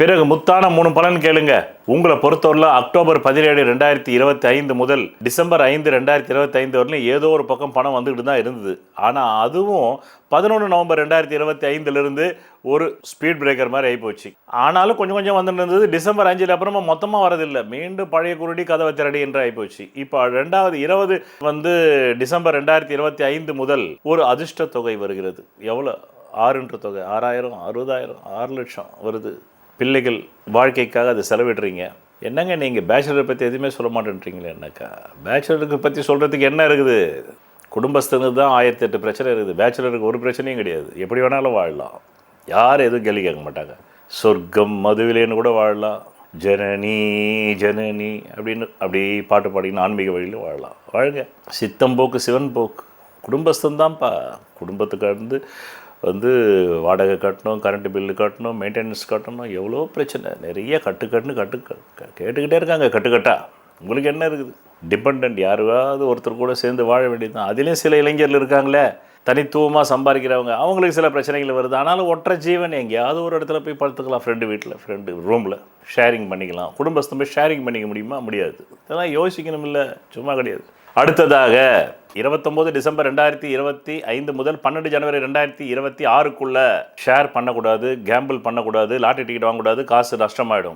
பிறகு முத்தான 3 பலன் கேளுங்க. உங்களை பொறுத்தவரை அக்டோபர் 17, 2025 முதல் டிசம்பர் 5, 2025 வரலையும் ஏதோ ஒரு பக்கம் பணம் வந்துக்கிட்டு தான் இருந்தது. ஆனால் அதுவும் 11 நவம்பர் 2025 ஒரு ஸ்பீட் பிரேக்கர் மாதிரி ஆகிப்போச்சு. ஆனாலும் கொஞ்சம் கொஞ்சம் வந்துட்டு இருந்தது. டிசம்பர் 5 அப்புறமா மொத்தமாக வரதில்லை. மீண்டும் பழைய குருடி கதவை திரடி என்று ஆகிப்போச்சு. இப்போ 2020 டிசம்பர் 2025 முதல் ஒரு அதிர்ஷ்ட தொகை வருகிறது. எவ்வளோ? 6ன்ற தொகை 6000, 60,000, 6 லட்சம் வருது. பிள்ளைகள் வாழ்க்கைக்காக அதை செலவிடுறீங்க. என்னங்க நீங்கள் பேச்சுலரை பற்றி எதுவுமே சொல்ல மாட்டேன்றீங்களே? என்னக்கா பேச்சுலருக்கு பற்றி சொல்கிறதுக்கு என்ன இருக்குது? குடும்பஸ்தனுக்கு தான் 1008 பிரச்சனை இருக்குது. பேச்சுலருக்கு ஒரு பிரச்சனையும் கிடையாது. எப்படி வேணாலும் வாழலாம். யார் எதுவும் கேள்வி கேட்க மாட்டாங்க. சொர்க்கம் மதுவிலேன்னு கூட வாழலாம். ஜனனி ஜனனி அப்படின்னு அப்படி பாட்டு பாடின்னு ஆன்மீக வழியில் வாழலாம். வாழுங்க. சித்தம் போக்கு சிவன் போக்கு. குடும்பஸ்தன் தான்ப்பா. குடும்பத்துக்கு வாடகை கட்டணும், கரண்ட்டு பில்லு கட்டணும், மெயின்டெனன்ஸ் கட்டணும், எவ்வளோ பிரச்சனை. நிறைய கேட்டுக்கிட்டே இருக்காங்க. கட்டுக்கட்டா உங்களுக்கு என்ன இருக்குது? டிபெண்ட் யாராவது ஒருத்தர் கூட சேர்ந்து வாழ வேண்டியது தான். அதுலேயும் சில இளைஞர்கள் இருக்காங்களே தனித்துவமாக சம்பாதிக்கிறவங்க, அவங்களுக்கு சில பிரச்சனைகள் வருது. ஆனாலும் ஒற்றை ஜீவன் எங்கேயாவது ஒரு இடத்துல போய் படுத்துக்கலாம். ஃப்ரெண்டு வீட்டில், ஃப்ரெண்டு ரூமில் ஷேரிங் பண்ணிக்கலாம். குடும்பஸ்தம் போய் ஷேரிங் பண்ணிக்க முடியுமா? முடியாது. இதெல்லாம் யோசிக்கணும், இல்லை சும்மா கிடையாது. அடுத்ததாக 29 டிசம்பர் 2025 முதல் 12 ஜனவரி 2026 ஷேர் பண்ணக்கூடாது, கேம்பிள் பண்ணக்கூடாது, லாட்டரி டிக்கெட் வாங்கக்கூடாது, காசு நஷ்டமாயிடும்.